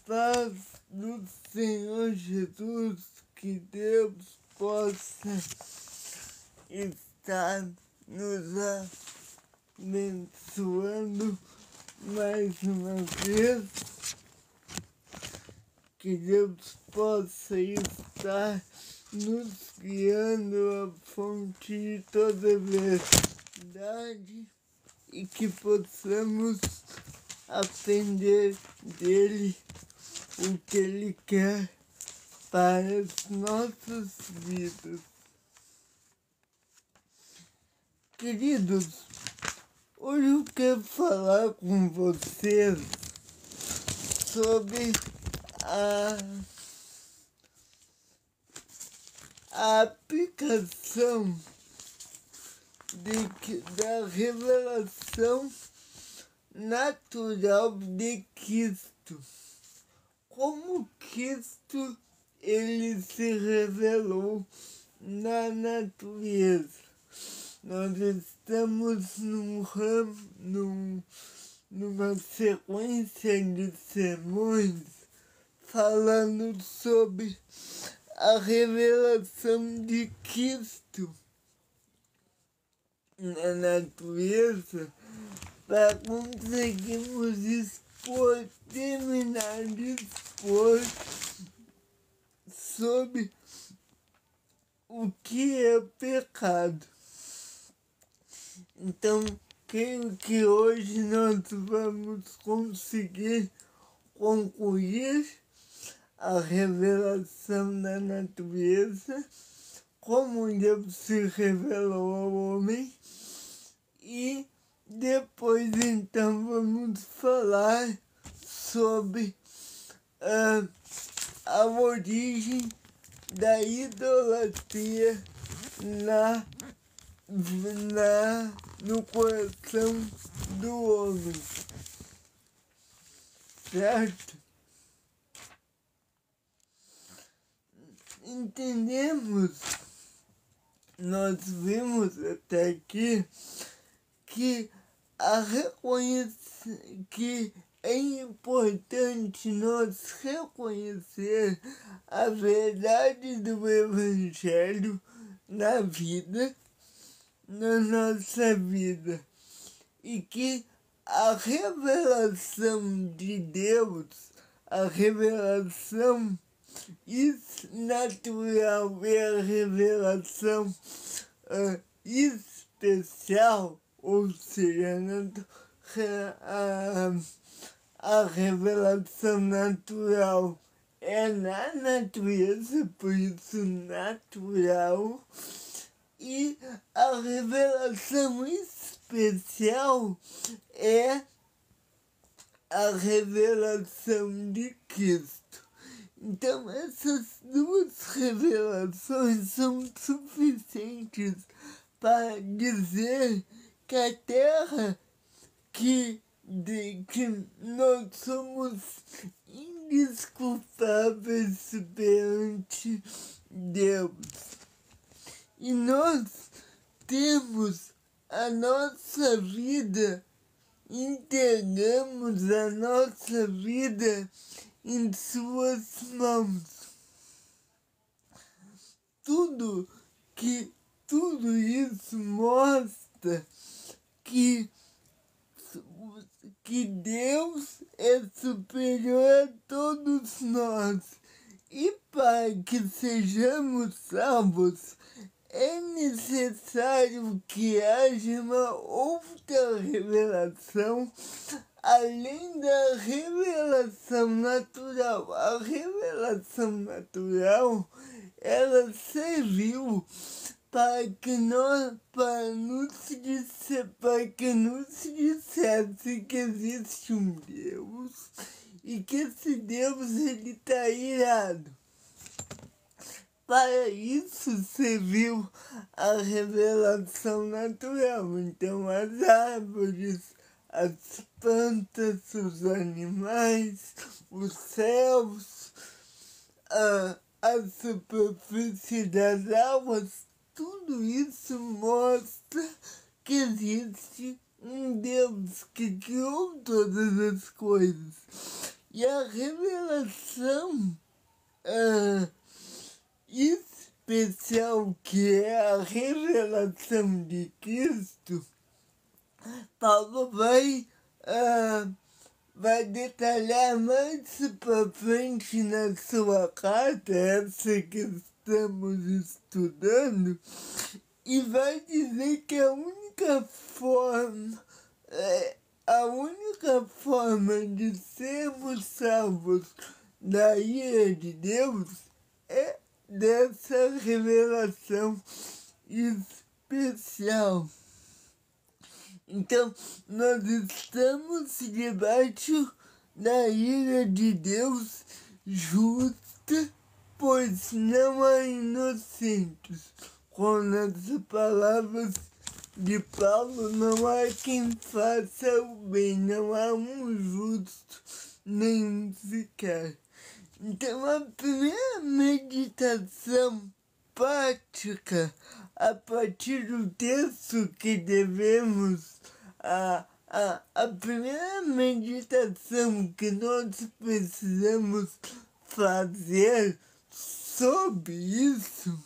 paz do Senhor Jesus, que Deus possa estar nos abençoando mais uma vez, que Deus possa estar nos guiando à fonte de toda verdade e que possamos aprender dele o que ele quer para as nossas vidas. Queridos, hoje eu quero falar com vocês sobre a aplicação da revelação natural de Cristo. Como Cristo ele se revelou na natureza. Nós estamos numa sequência de sermões falando sobre a revelação de Cristo na natureza, para conseguirmos terminar de expor sobre o que é pecado. Então, creio que hoje nós vamos conseguir concluir a revelação da natureza, como Deus se revelou ao homem, e depois então vamos falar sobre a origem da idolatria no coração do homem, certo? Entendemos, nós vimos até aqui que é importante nós reconhecer a verdade do Evangelho na nossa vida, e que a revelação de Deus, a revelação natural e a revelação especial, ou seja, a revelação natural é na natureza, por isso natural, e a revelação especial é a revelação de Cristo. Então, essas duas revelações são suficientes para dizer que a terra, que nós somos indesculpáveis perante Deus. E nós temos a nossa vida, entregamos a nossa vida em suas mãos. Tudo isso mostra que Deus é superior a todos nós, e para que sejamos salvos é necessário que haja uma outra revelação além da revelação natural. A revelação natural, ela serviu para que nos dissesse que existe um Deus e que esse Deus ele está irado. Para isso serviu a revelação natural. Então, as árvores, as plantas, os animais, os céus, a superfície das águas, tudo isso mostra que existe um Deus que criou todas as coisas. E a revelação especial, que é a revelação de Cristo, Paulo vai detalhar mais para frente na sua carta, essa que estamos estudando, e vai dizer que a única forma de sermos salvos da ira de Deus é dessa revelação especial. Então, nós estamos debaixo da ira de Deus justa, pois não há inocentes. Com as palavras de Paulo, não há quem faça o bem, não há um justo, nem sequer. Então, a primeira meditação prática, a partir do texto que devemos, a primeira meditação que nós precisamos fazer sobre isso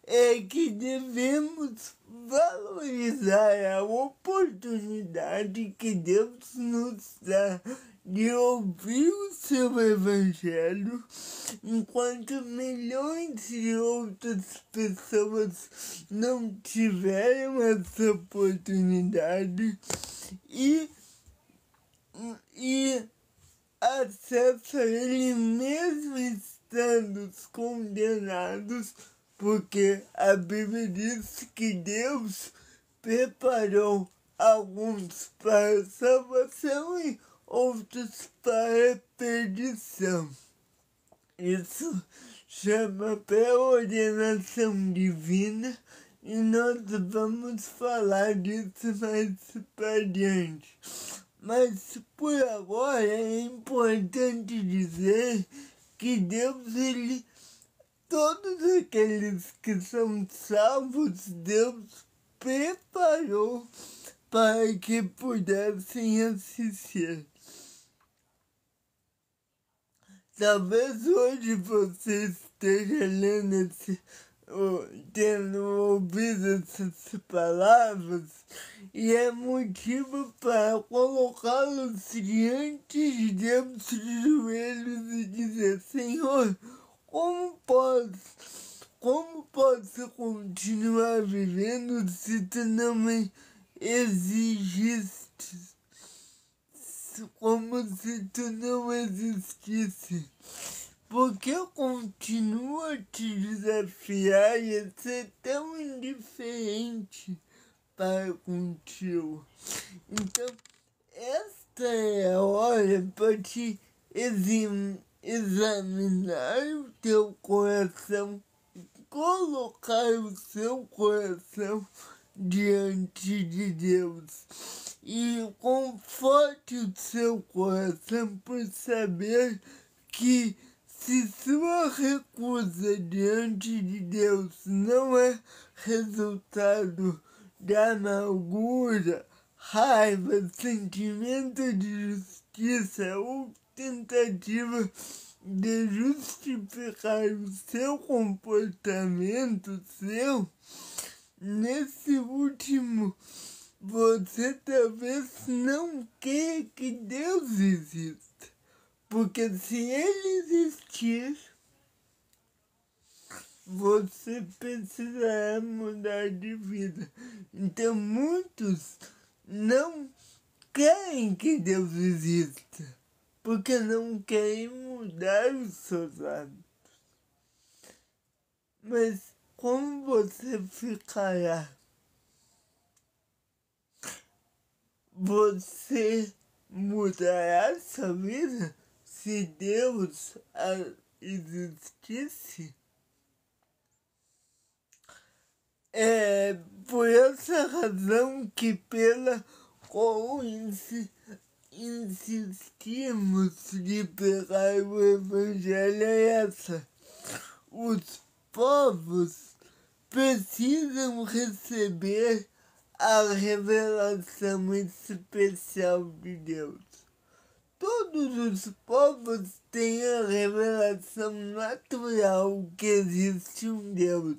é que devemos valorizar a oportunidade que Deus nos dá de ouvir o seu Evangelho, enquanto milhões de outras pessoas não tiveram essa oportunidade e acesso a ele mesmo estando condenados, porque a Bíblia diz que Deus preparou alguns para a salvação e outros para a perdição. Isso chama pré-ordenação divina e nós vamos falar disso mais para adiante. Mas por agora é importante dizer que Deus, todos aqueles que são salvos, Deus preparou para que pudessem assistir. Talvez hoje você esteja lendo tendo ouvido essas palavras, e é motivo para colocá-los diante de Deus de joelhos e dizer: Senhor, como posso continuar vivendo se tu não me exigiste? Como se tu não existisse. Porque eu continuo a te desafiar e a ser tão indiferente para contigo. Então, esta é a hora para te examinar o teu coração, colocar o seu coração diante de Deus. E conforte o seu coração por saber que, se sua recusa diante de Deus não é resultado de amargura, raiva, sentimento de justiça ou tentativa de justificar o seu comportamento nesse último, você talvez não queira que Deus exista. Porque se ele existir, você precisará mudar de vida. Então muitos não querem que Deus exista, porque não querem mudar os seus hábitos. Mas como você ficará? Você mudará sua vida se Deus existisse? É por essa razão que pela qual insistimos de pregar o Evangelho é essa. Os povos precisam receber a revelação especial de Deus. todos os povos têm a revelação natural que existe um Deus,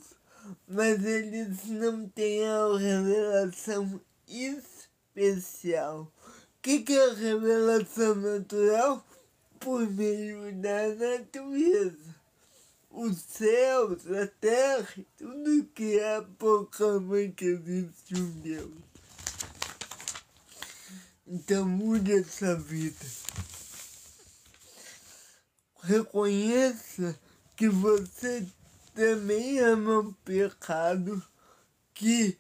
mas eles não têm a revelação especial. O que é a revelação natural? Por meio da natureza. Os céus, a terra, tudo que é proclama que existe um Deus. Então mude essa vida. Reconheça que você também ama o pecado, que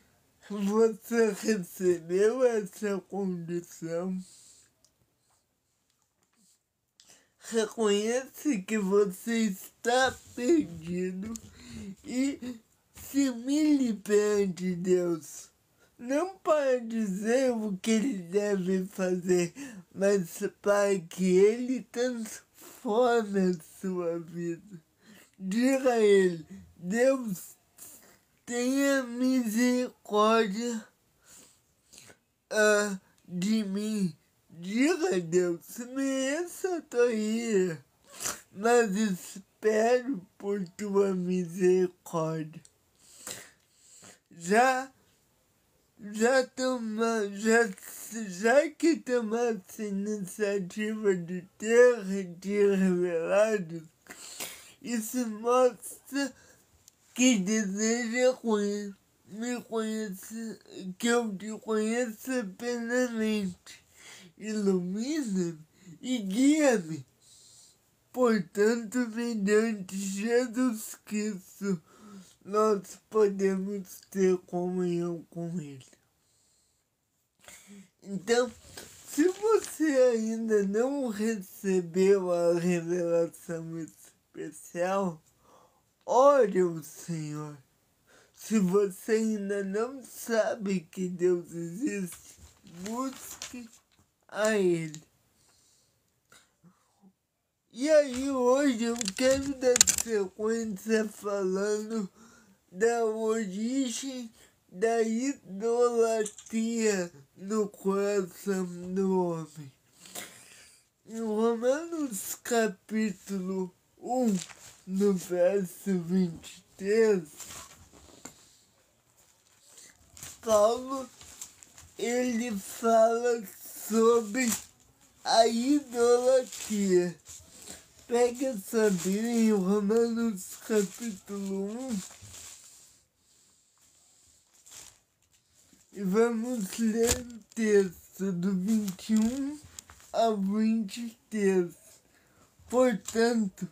você recebeu essa condição. Reconheça que você está perdido e se humilhe perante Deus. Não para dizer o que ele deve fazer, mas para que ele transforme a sua vida. Diga a ele: Deus, tenha misericórdia de mim. Diga a Deus, mereço a tua ira, mas espero por tua misericórdia. Já que tomaste a iniciativa de ter revelado, isso mostra que deseja me conhecer, que eu te conheça plenamente. Ilumina-me e guia-me. Portanto, mediante Jesus Cristo, nós podemos ter comunhão com Ele. Então, se você ainda não recebeu a revelação especial, ore ao Senhor. Se você ainda não sabe que Deus existe, busque a Ele. E aí hoje eu quero dar sequência falando da origem da idolatria no coração do homem. Em Romanos capítulo 1, no verso 23, Paulo ele fala sobre a idolatria. Pega essa Bíblia em Romanos capítulo 1 e vamos ler o texto do 21 ao 23. Portanto,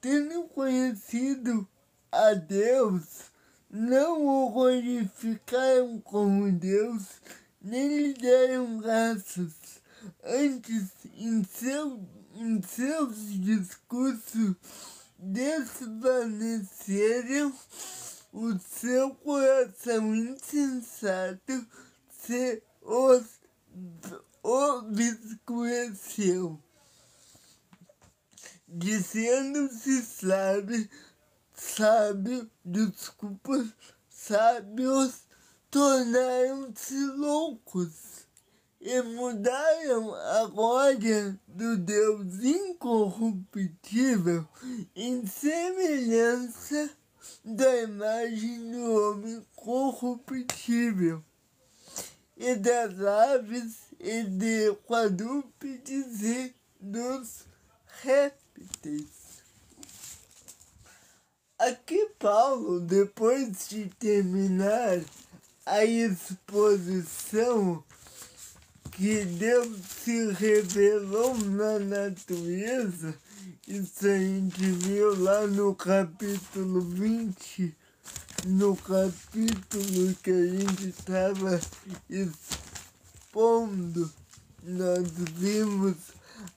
tendo conhecido a Deus, não o glorificaram como Deus, nem lhe deram graças. Antes, em seus discursos, desvaneceram, o seu coração insensato se obscureceu, dizendo-se sábios, tornaram-se loucos e mudaram a glória do Deus incorruptível em semelhança da imagem do homem corruptível e das aves e de quadrúpedes e dos répteis. Aqui Paulo, depois de terminar a exposição que Deus se revelou na natureza, isso a gente viu lá no capítulo 20, no capítulo que a gente estava expondo, nós vimos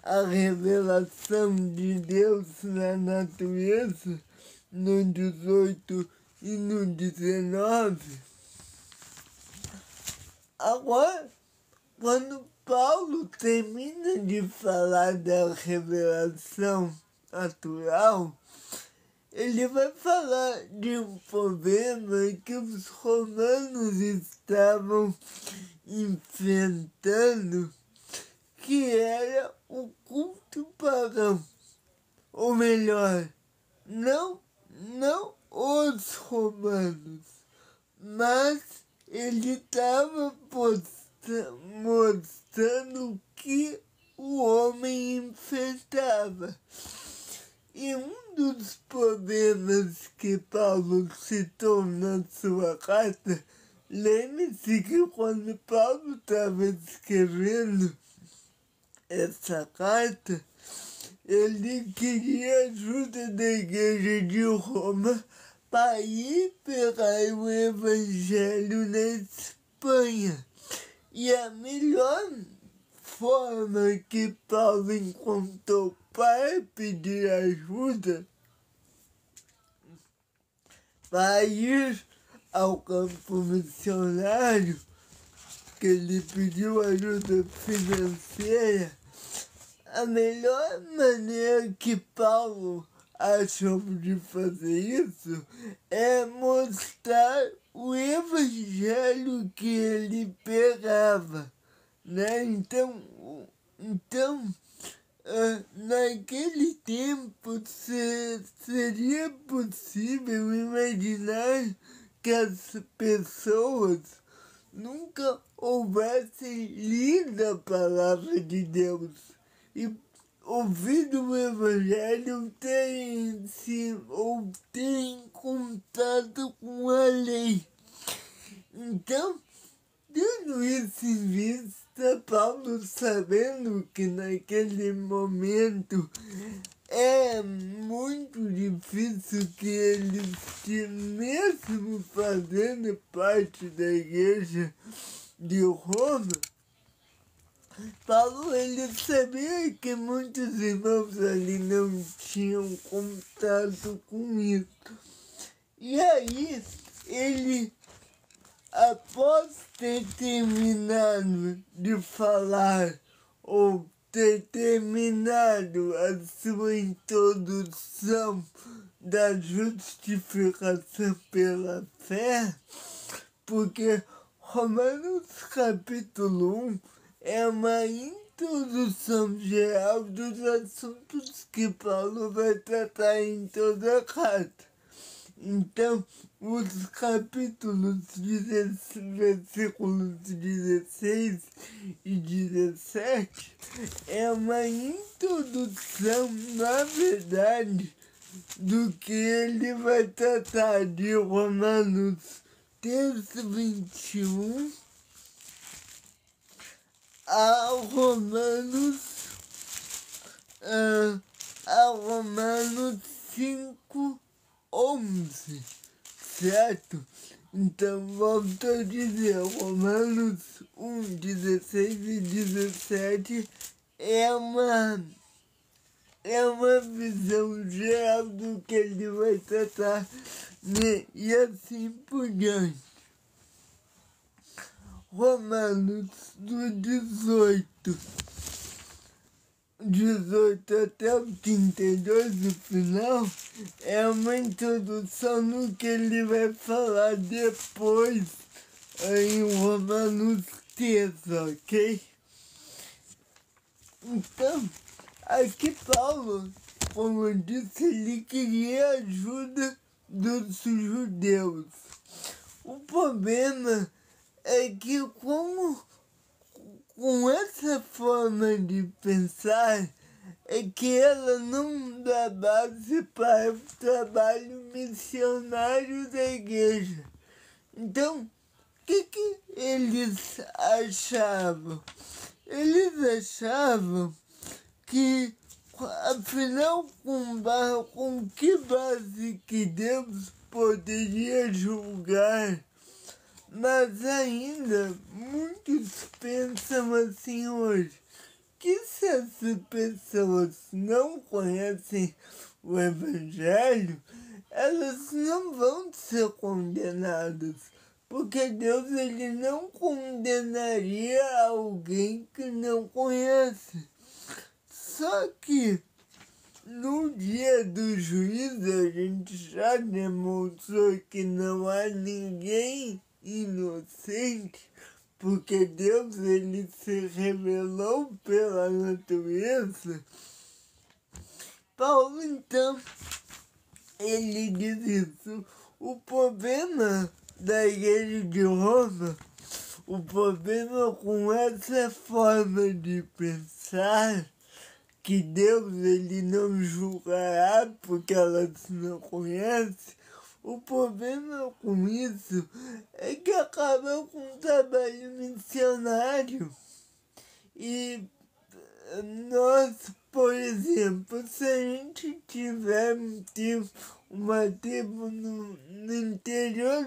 a revelação de Deus na natureza, no 18 e no 19. Agora, quando Paulo termina de falar da revelação natural, ele vai falar de um problema que os romanos estavam enfrentando, que era o culto pagão, ou melhor, não os romanos, mas ele estava mostrando o que o homem enfrentava. E um dos problemas que Paulo citou na sua carta, lembre-se que quando Paulo estava escrevendo essa carta, ele queria ajuda da igreja de Roma para ir pegar o evangelho na Espanha. E a melhor forma que Paulo encontrou para pedir ajuda para ir ao campo missionário, que ele pediu ajuda financeira, a melhor maneira que Paulo achou de fazer isso é mostrar o evangelho que ele pregava, né? Então, naquele tempo seria possível imaginar que as pessoas nunca houvessem lido a palavra de Deus e ouvido o evangelho, terem contato com a lei. Então, tendo isso em vista, Paulo, sabendo que naquele momento é muito difícil que eles, mesmo fazendo parte da igreja de Roma, Paulo, ele sabia que muitos irmãos ali não tinham contato com isso. E aí, ele, após ter terminado de falar, ou ter terminado a sua introdução da justificação pela fé, porque Romanos capítulo 1 é uma introdução geral dos assuntos que Paulo vai tratar em toda a carta. Então, os capítulos, versículos 16 e 17 é uma introdução, na verdade, do que ele vai tratar de Romanos 3:21 a Romanos 5:11, certo? Então, volto a dizer, Romanos 1:16 e 17 é uma visão geral do que ele vai tratar, né? E assim por diante. Romanos do 18 até o 32, no final, é uma introdução no que ele vai falar depois em Romanos 3, ok? Então, aqui Paulo, como eu disse, ele queria ajuda dos judeus. O problema é que com essa forma de pensar, é que ela não dá base para o trabalho missionário da igreja. Então, o que eles achavam? Eles achavam que, afinal, com que base que Deus poderia julgar? Mas ainda muitos pensam assim hoje, que se as pessoas não conhecem o Evangelho, elas não vão ser condenadas, porque Deus, ele não condenaria alguém que não conhece. Só que no dia do juízo a gente já demonstrou que não há ninguém inocente, porque Deus ele se revelou pela natureza. Paulo, então, ele diz isso. O problema da igreja de Roma, o problema com essa forma de pensar, que Deus ele não julgará porque elas não conhecem, o problema com isso é que acaba com um trabalho missionário. E nós, por exemplo, se a gente tiver uma tribo no interior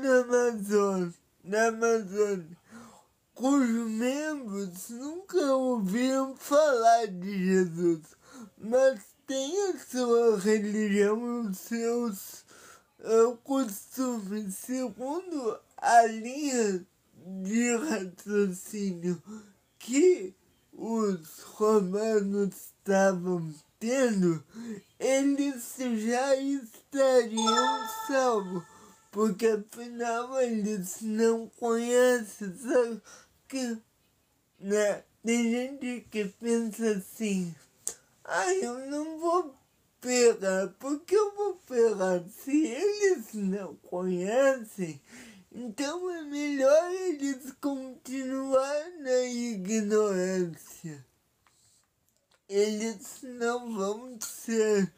da Amazônia, cujos membros nunca ouviram falar de Jesus, mas têm a sua religião e os seus costumes segundo a linha de raciocínio que os romanos estavam tendo, eles já estariam salvos, porque afinal eles não conhecem, sabe? Que, né? Tem gente que pensa assim, eu não vou pegar, porque eu vou pegar? Se eles não conhecem, então é melhor eles continuar na ignorância. Eles não vão ser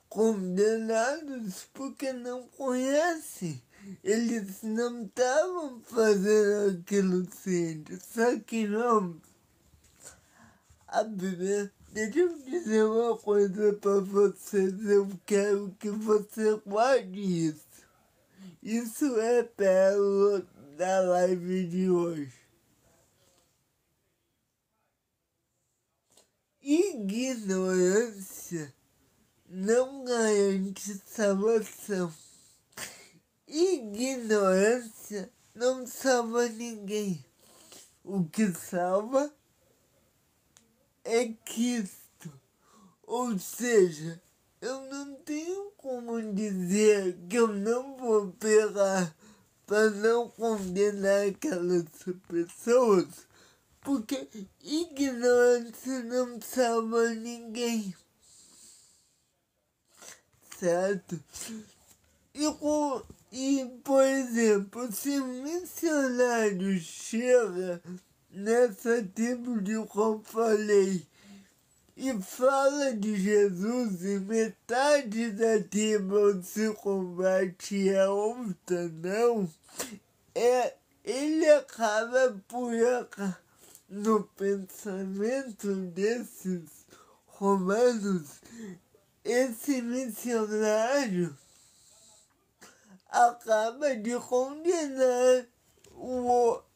condenados porque não conhecem. Eles não estavam fazendo aquilo sempre. Só que não. A Bíblia, deixa eu dizer uma coisa para vocês. Eu quero que você guarde isso. Isso é pérola da live de hoje. Ignorância não garante salvação. Ignorância não salva ninguém. O que salva é Cristo. Ou seja, eu não tenho como dizer que eu não vou pegar para não condenar aquelas pessoas, porque ignorância não salva ninguém. Certo? E, por exemplo, se um missionário chega nessa tribo de qual eu falei e fala de Jesus e metade da tribo se converte e a outra não, ele acaba por no pensamento desses romanos, esse missionário acaba de condenar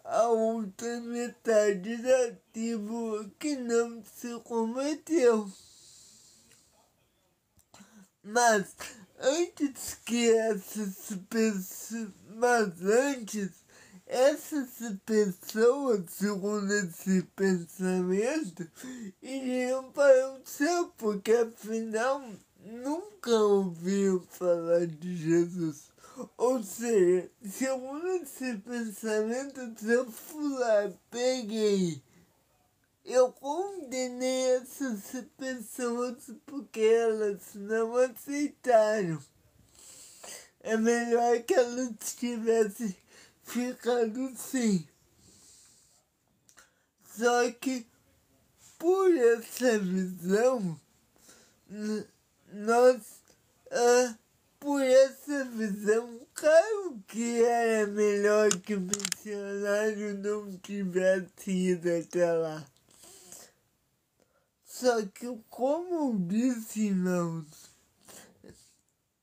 a outra metade da tribo que não se converteu. Mas antes essas pessoas, segundo esse pensamento, iriam para o céu, porque afinal nunca ouviram falar de Jesus. Ou seja, segundo esse pensamento, se eu fui lá, peguei, eu condenei essas pessoas porque elas não aceitaram. É melhor que elas tivessem ficado sem. Só que por essa visão, claro que era melhor que o missionário não tivesse ido até lá. Só que, como eu disse, irmãos,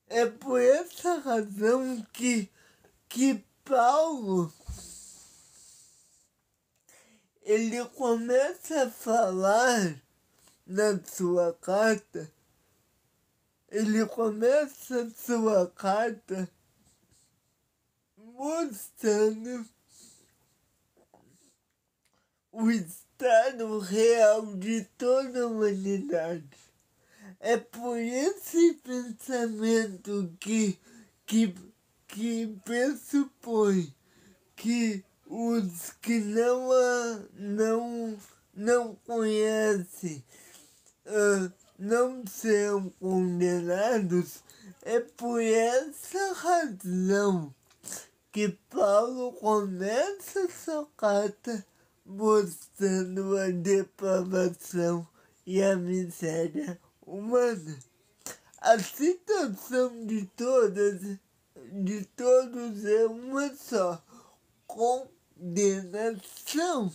é por essa razão que Paulo ele começa a falar na sua carta, mostrando o estado real de toda a humanidade. É por esse pensamento que pressupõe que os que não conhecem não serão condenados. É por essa razão que Paulo começa sua carta mostrando a depravação e a miséria humana. A situação de todos é uma só: condenação.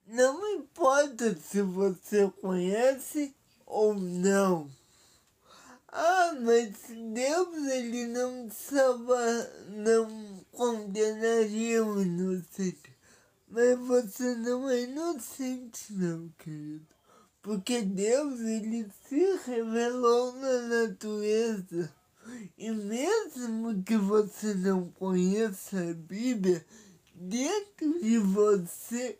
Não importa se você conhece ou não. Mas Deus ele não condenaria o inocente. Mas você não é inocente, meu querido. Porque Deus ele se revelou na natureza. E mesmo que você não conheça a Bíblia, dentro de você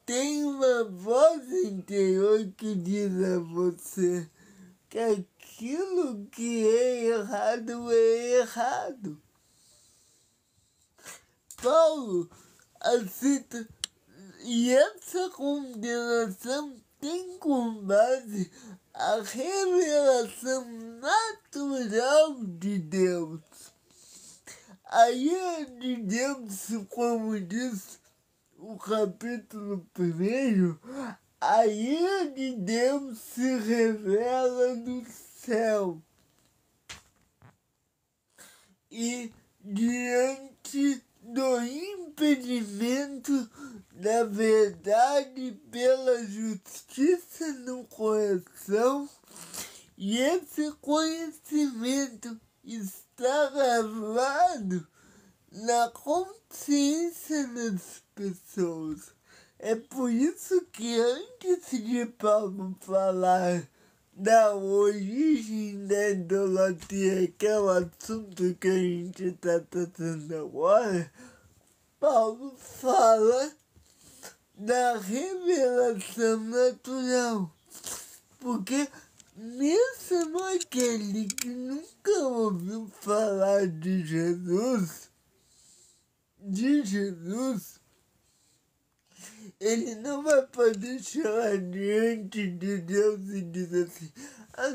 tem uma voz interior que diz a você que aquilo que é errado. Paulo aceita, e essa condenação tem como base a revelação natural de Deus. A ira de Deus, como diz o capítulo 1, a ira de Deus se revela do céu. E diante do impedimento da verdade pela justiça no coração, e esse conhecimento está gravado na consciência das pessoas. É por isso que antes de Paulo falar da origem da idolatria, que é o assunto que a gente está tratando agora, Paulo fala da revelação natural. Porque mesmo aquele que nunca ouviu falar de Jesus, ele não vai poder chegar diante de Deus e dizer assim: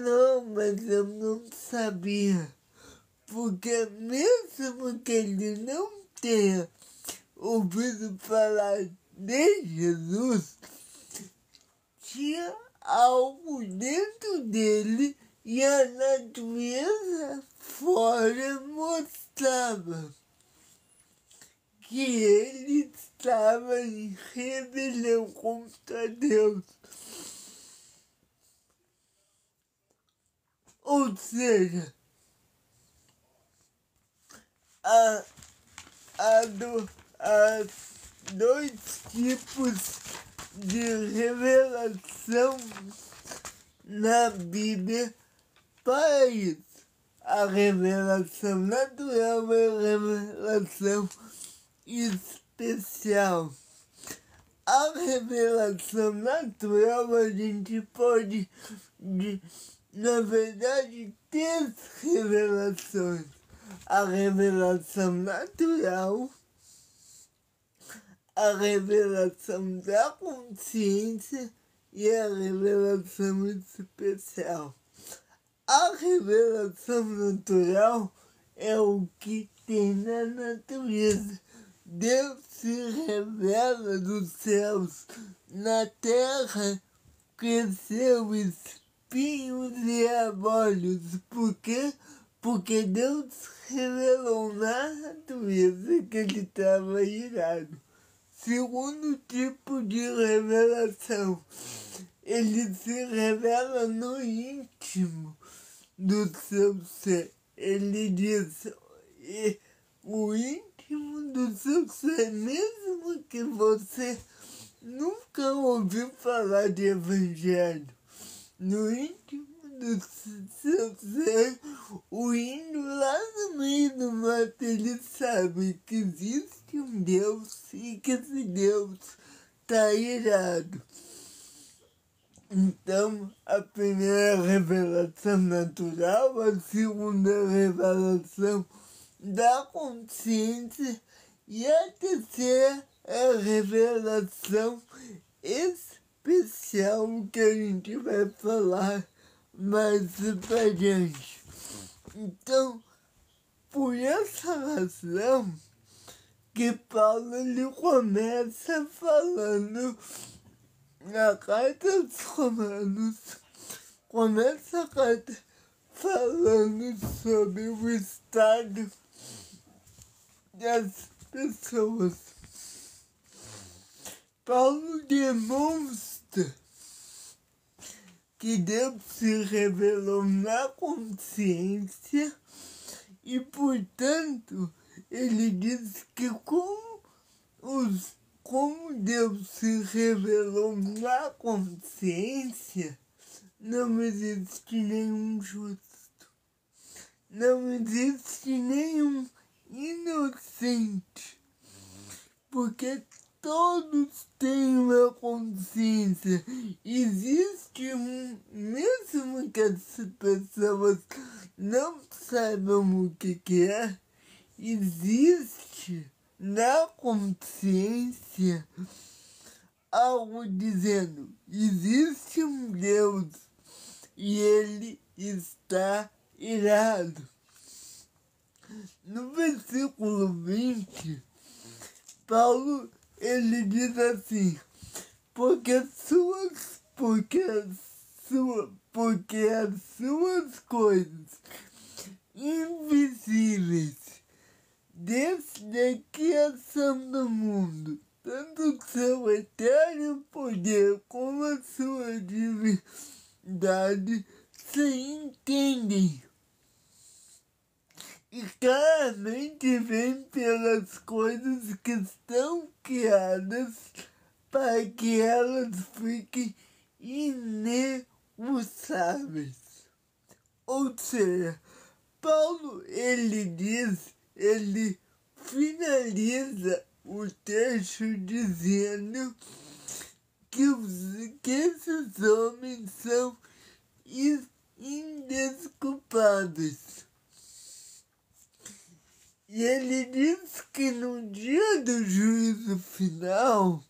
não, mas eu não sabia. Porque mesmo que ele não tenha ouvido falar de Jesus, tinha algo dentro dele e a natureza fora mostrava que ele estava em rebelião contra Deus. Ou seja, há dois tipos de revelação na Bíblia para isso. A revelação natural e a revelação especial. A revelação natural a gente pode, na verdade, ter revelações. A revelação natural, a revelação da consciência e a revelação especial. A revelação natural é o que tem na natureza. Deus se revela dos céus. Na terra cresceu espinhos e abrolhos. Por quê? Porque Deus revelou na natureza que ele estava irado. Segundo tipo de revelação, ele se revela no íntimo do seu ser. Ele diz, o íntimo do seu ser, mesmo que você nunca ouviu falar de evangelho, no íntimo do seu ser, o indo lá no meio do mato, ele sabe que existe um Deus e que esse Deus está irado. Então, a primeira revelação natural, a segunda revelação da consciência, e a terceira é a revelação especial, que a gente vai falar mais pra diante. Então, por essa razão que Paulo ele começa falando na carta aos Romanos, começa a carta falando sobre o estado das pessoas. Paulo demonstra que Deus se revelou na consciência e, portanto, ele diz que como Deus se revelou na consciência, não existe nenhum justo, não existe nenhum inocente, porque todos têm uma consciência. Existe mesmo que as pessoas não saibam o que é, existe na consciência algo dizendo: existe um Deus e ele está irado. No versículo 20, Paulo ele diz assim: porque as suas coisas invisíveis, desde a criação do mundo, tanto seu eterno poder como a sua divindade, se entendem e claramente vem pelas coisas que estão criadas, para que elas fiquem inemutáveis. Ou seja, Paulo ele finaliza o texto dizendo que esses homens são indesculpáveis. E ele diz que no dia do juízo final,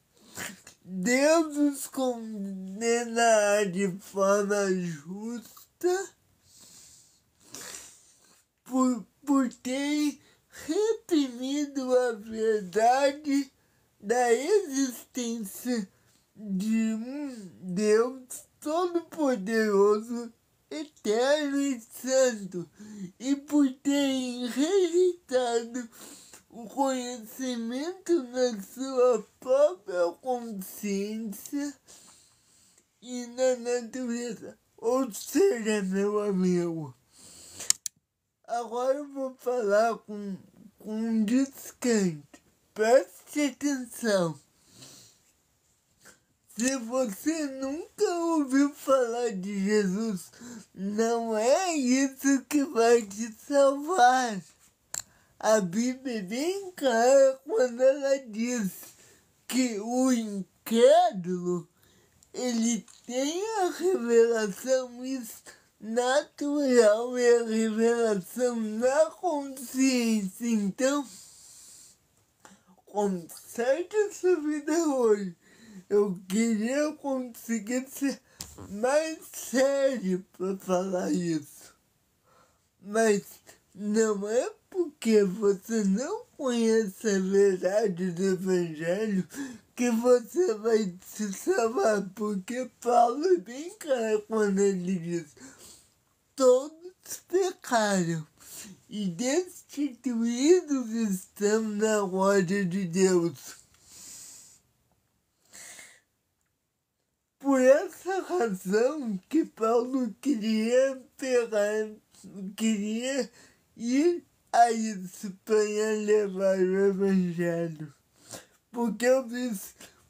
Deus os condenará de forma justa por ter reprimido a verdade da existência de um Deus todo-poderoso, eterno e santo, e por terem rejeitado o conhecimento da sua própria consciência e na natureza. Ou seja, meu amigo, agora eu vou falar com um descante. Preste atenção. Se você nunca ouviu falar de Jesus, não é isso que vai te salvar. A Bíblia é bem clara quando ela diz que o incrédulo ele tem a revelação natural e a revelação na consciência. Então, conserte essa vida hoje. Eu queria conseguir ser mais sério para falar isso. Mas não é porque você não conhece a verdade do Evangelho que você vai se salvar. Porque Paulo é bem claro quando ele diz: todos pecaram e destituídos estão na glória de Deus. Por essa razão que Paulo queria ir a Espanha levar o Evangelho. Porque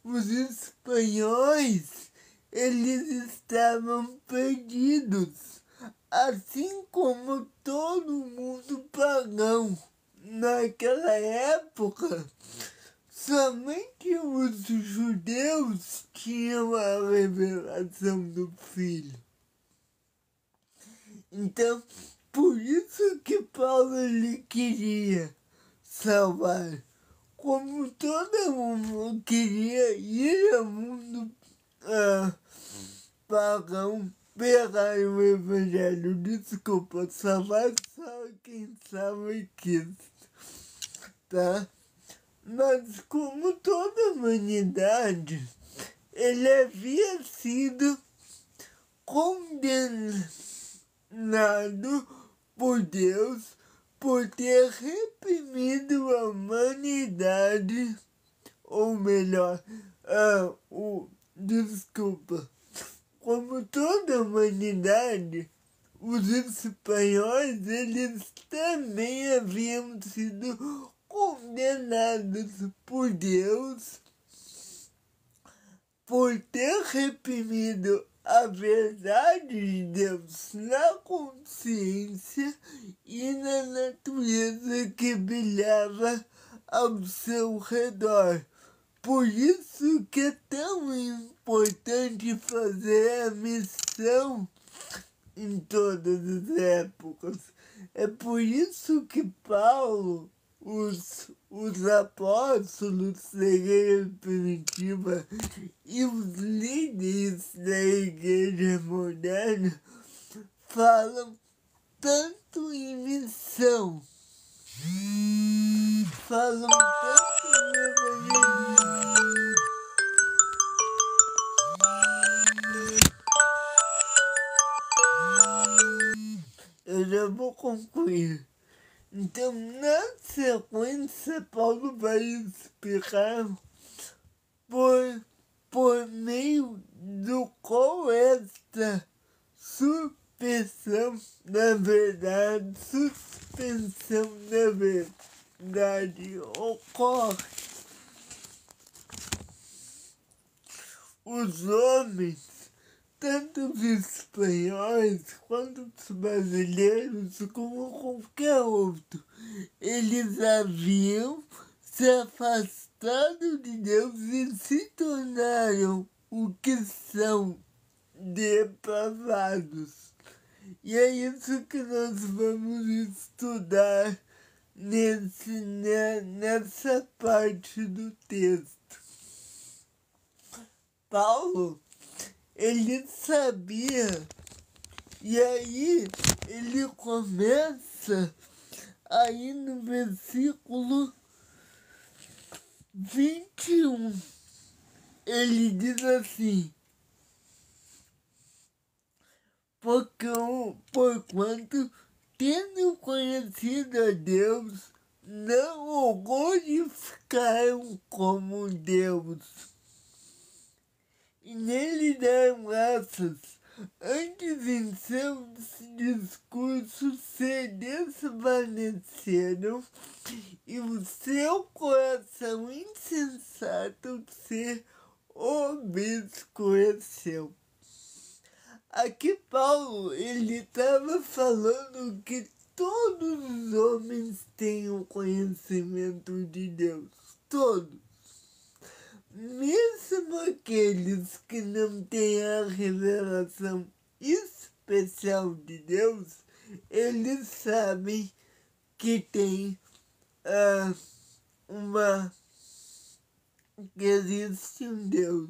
os espanhóis, eles estavam perdidos, assim como todo mundo pagão naquela época. Somente os judeus tinham a revelação do Filho. Então, por isso que Paulo ele queria salvar. Como todo mundo queria ir ao mundo pagão, pegar o evangelho, desculpa, salvar só quem salva Cristo, tá? Mas como toda a humanidade, ele havia sido condenado por Deus por ter reprimido a humanidade, ou melhor, desculpa, como toda a humanidade, os espanhóis, eles também haviam sido condenados por Deus por ter reprimido a verdade de Deus na consciência e na natureza que brilhava ao seu redor. Por isso que é tão importante fazer a missão em todas as épocas. É por isso que Paulo, os apóstolos da igreja primitiva e os líderes da igreja moderna falam tanto em missão, falam tanto em evangelismo. Eu já vou concluir. Então, na sequência, Paulo vai explicar por meio do qual esta suspensão da verdade ocorre. Os homens, tanto os espanhóis quanto os brasileiros, como qualquer outro, eles haviam se afastado de Deus e se tornaram o que são, depravados. E é isso que nós vamos estudar nessa parte do texto. Paulo, ele sabia, e aí ele começa aí no versículo 21, ele diz assim: porquanto, tendo conhecido a Deus, não o glorificaram como Deus, e nele deram graças, antes em seus discursos se desvaneceram, e o seu coração insensato se obscureceu. Aqui Paulo, ele estava falando que todos os homens têm o conhecimento de Deus, todos. Mesmo aqueles que não têm a revelação especial de Deus, eles sabem que tem que existe um Deus.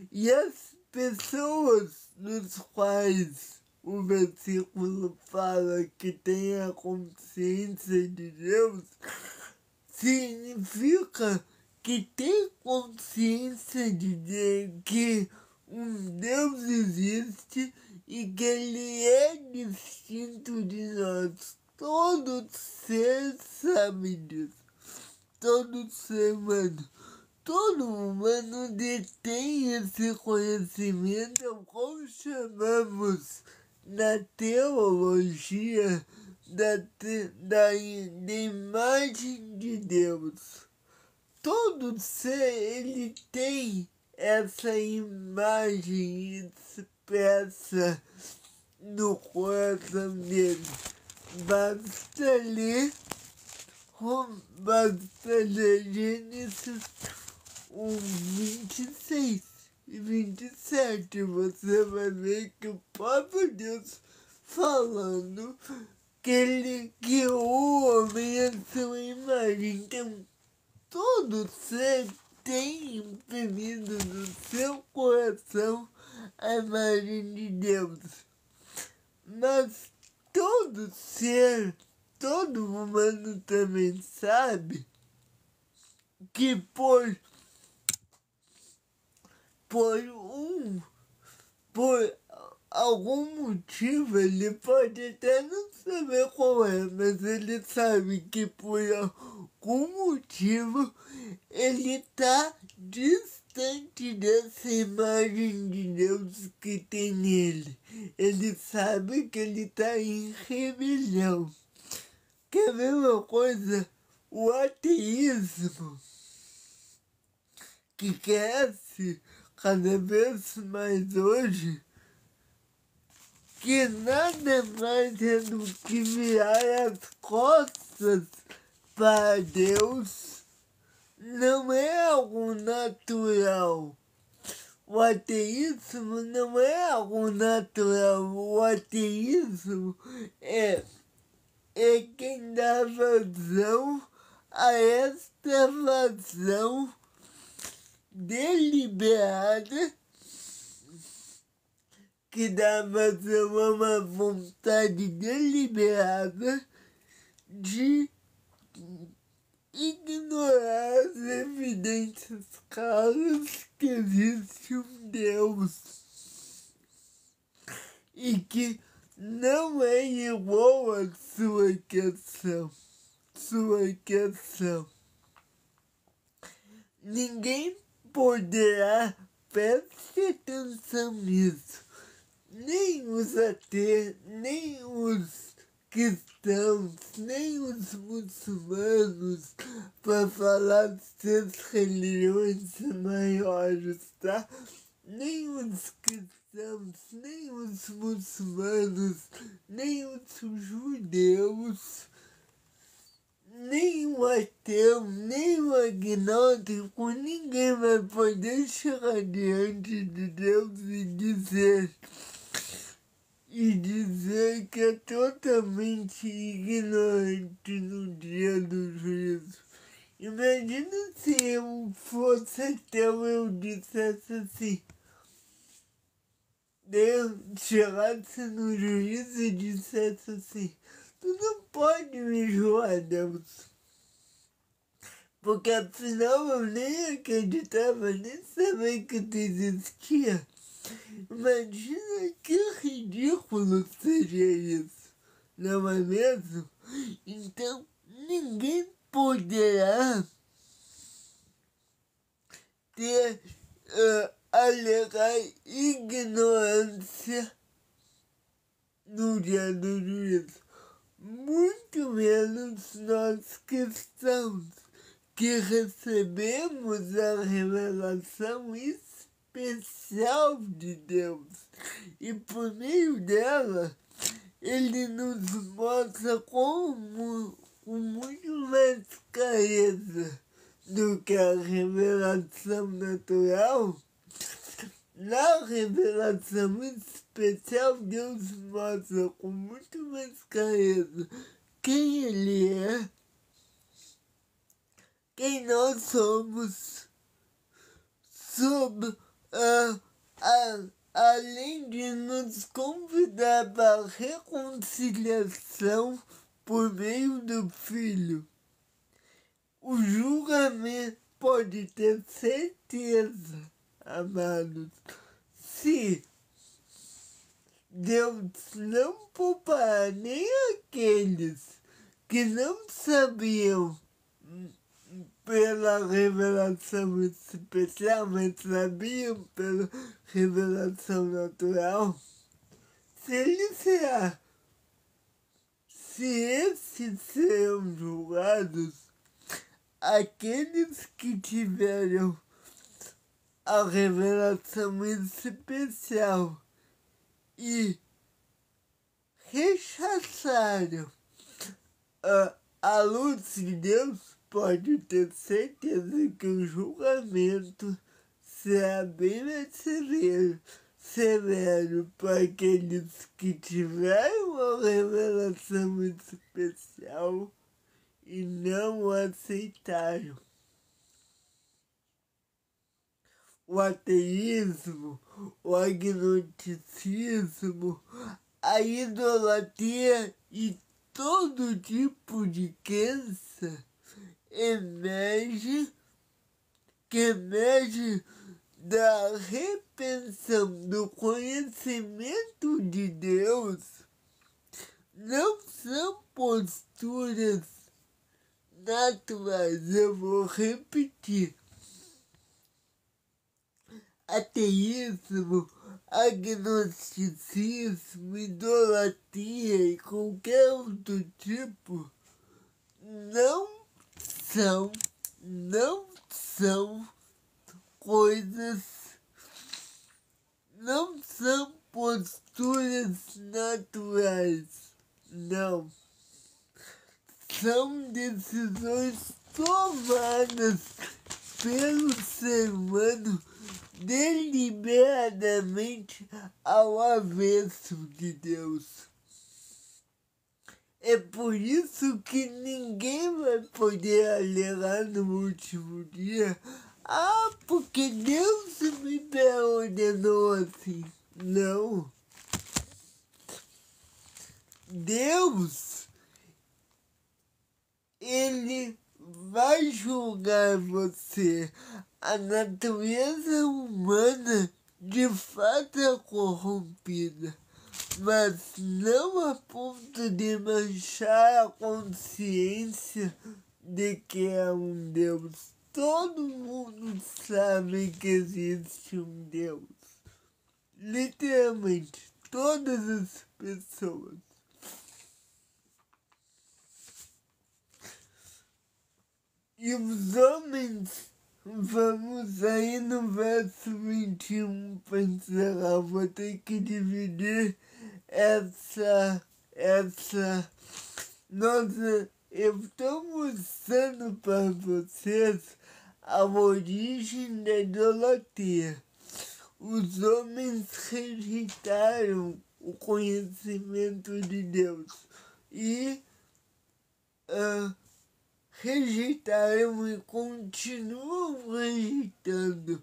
E as pessoas dos quais o versículo fala que tem a consciência de Deus, significa que tem consciência de que um Deus existe e que ele é distinto de nós. Todo ser sabe disso. Todo ser humano. Todo humano detém esse conhecimento, ao qual chamamos na teologia da imagem de Deus. Todo ser, ele tem essa imagem expressa no coração dele. Basta ler Gênesis 1:26 e 27. Você vai ver que o próprio Deus falando que ele criou o homem à sua imagem. Então, todo ser tem imprimido no seu coração a imagem de Deus. Mas todo ser, todo humano também sabe que por algum motivo, ele pode até não saber qual é, mas ele sabe que por algum motivo ele está distante dessa imagem de Deus que tem nele. Ele sabe que ele está em rebelião. Quer ver uma coisa? O ateísmo, que cresce cada vez mais hoje, que nada mais é do que virar as costas para Deus, não é algo natural. O ateísmo não é algo natural. O ateísmo é quem dá vazão a esta vazão deliberada, que dá vazão a uma vontade deliberada de ignorar as evidências claras que existe um Deus e que não é igual à sua criação. Ninguém poderá, preste atenção nisso, nem os ateus, nem os cristãos, nem os muçulmanos, para falar de 6 religiões maiores, tá? Nem os cristãos, nem os muçulmanos, nem os judeus, nem o ateu, nem o agnóstico, ninguém vai poder chegar diante de Deus e dizer que é totalmente ignorante no dia do juízo. Imagina se eu fosse ateu e eu dissesse assim, Deus chegasse no juízo e dissesse assim, tu não pode me julgar, Deus, porque afinal eu nem acreditava, nem sabia que tu existia. Imagina que ridículo seria isso, não é mesmo? Então, ninguém poderá ter alegar ignorância no dia do juízo. Muito menos nós cristãos, que recebemos a revelação especial de Deus. E por meio dela, ele nos mostra com muito mais clareza do que a revelação natural. Na revelação especial, Deus mostra com muito mais clareza quem Ele é, quem nós somos, além de nos convidar para a reconciliação por meio do Filho. O julgamento, pode ter certeza, amados, se Deus não poupar nem aqueles que não sabiam pela revelação especial, mas sabiam pela revelação natural, se esses serão julgados, aqueles que tiveram a revelação especial e rechaçaram a luz de Deus, pode ter certeza que o julgamento será bem mais severo para aqueles que tiveram uma revelação especial e não aceitaram. O ateísmo, o agnosticismo, a idolatria e todo tipo de crença que emerge da repreensão do conhecimento de Deus, não são posturas naturais. Eu vou repetir. Ateísmo, agnosticismo, idolatria e qualquer outro tipo não são coisas, não são posturas naturais, não. São decisões tomadas pelo ser humano deliberadamente ao avesso de Deus. É por isso que ninguém vai poder alegar no último dia: ah, porque Deus me ordenou assim. Não. Deus, Ele vai julgar você. A natureza humana de fato é corrompida, mas não a ponto de manchar a consciência de que é um Deus. Todo mundo sabe que existe um Deus. Literalmente, todas as pessoas. E os homens, vamos aí no verso 21 para encerrar. Vou ter que dividir eu estou mostrando para vocês a origem da idolatria. Os homens rejeitaram o conhecimento de Deus e rejeitaram e continuam rejeitando.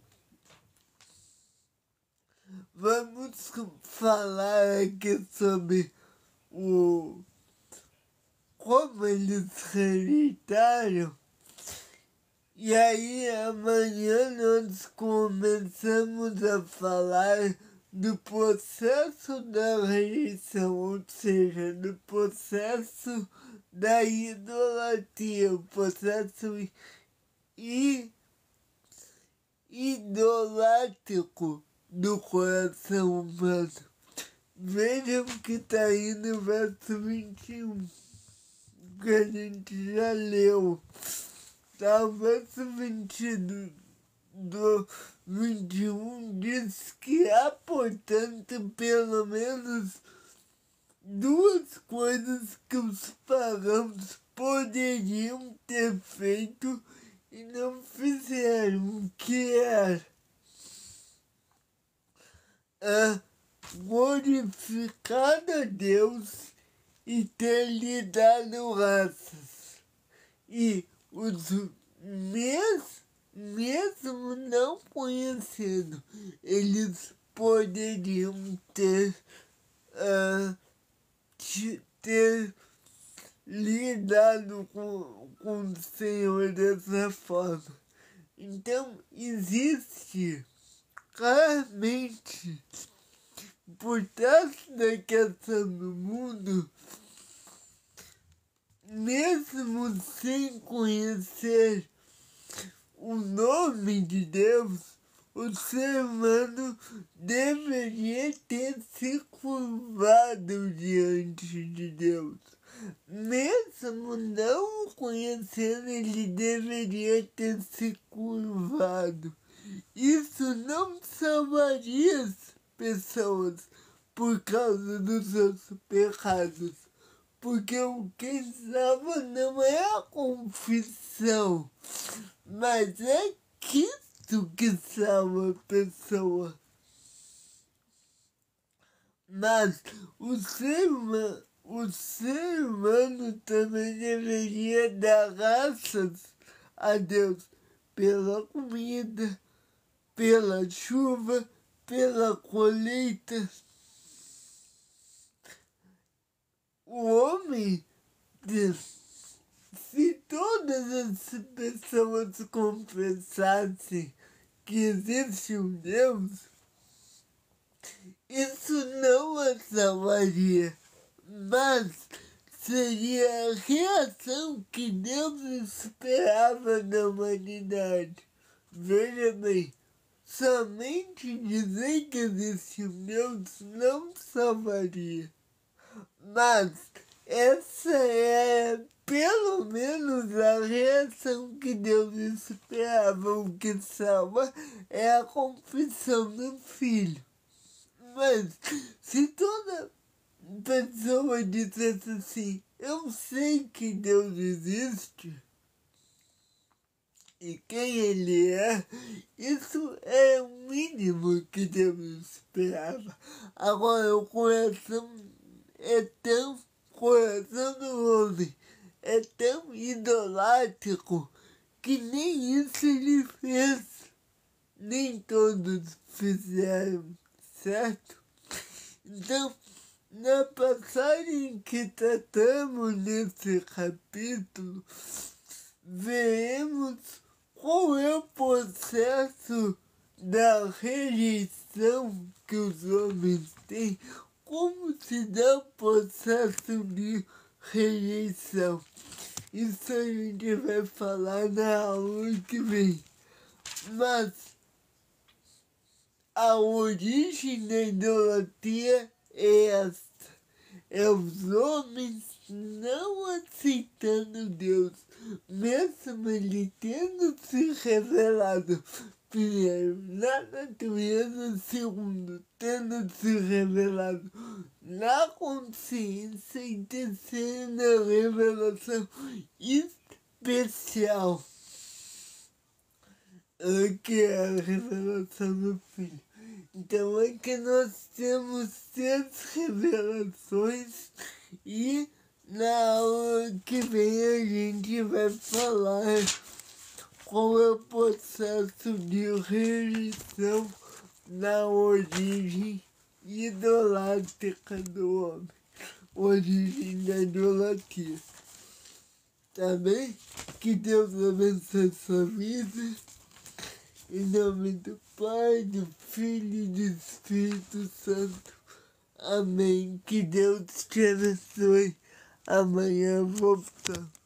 Vamos falar aqui sobre como eles rejeitaram. E aí amanhã nós começamos a falar do processo da rejeição, ou seja, do processo da idolatria, o processo idolátrico do coração humano. Vejam que está aí no verso 21, que a gente já leu. Tá, o verso 22 do 21 diz que há, portanto, pelo menos duas coisas que os pagãos poderiam ter feito e não fizeram, que era glorificado a Deus e ter lhe dado graças. E os mesmo não conhecendo, eles poderiam ter lidado com o Senhor dessa forma. Então, existe claramente, por trás da questão do mundo, mesmo sem conhecer o nome de Deus, o ser humano deveria ter se curvado diante de Deus. Mesmo não o conhecendo, ele deveria ter se curvado. Isso não salvaria as pessoas por causa dos seus pecados. Porque o que salva não é a confissão, mas é Cristo que salva a pessoa. Mas o ser humano também deveria dar graças a Deus pela comida, pela chuva, pela colheita. O homem, se todas as pessoas confessassem que existe um Deus, isso não a salvaria, mas seria a reação que Deus esperava da humanidade. Veja bem, somente dizer que existe um Deus não salvaria, mas essa é pelo menos a reação que Deus esperava. O que salva é a confissão do Filho. Mas se toda pessoa dissesse assim, eu sei que Deus existe e quem Ele é, isso é o mínimo que Deus esperava. Agora o coração do homem é tão idolátrico que nem isso ele fez. Nem todos fizeram, certo? Então, na passagem que tratamos nesse capítulo, veremos qual é o processo da rejeição que os homens têm, como se dá o processo de rejeição. Isso a gente vai falar na aula que vem. Mas a origem da idolatria é esta: é os homens não aceitando Deus, mesmo Ele tendo se revelado, primeiro, na natureza, segundo, tendo se revelado na consciência, e terceiro, na revelação especial, que é a revelação do Filho. Então é que nós temos 6 revelações e na aula que vem a gente vai falar qual é o processo de rejeição na origem idolátrica do homem, origem da idolatria. Tá bem? Que Deus abençoe sua vida. Em nome do Pai, do Filho e do Espírito Santo. Amém. Que Deus te abençoe. Amanhã voltamos.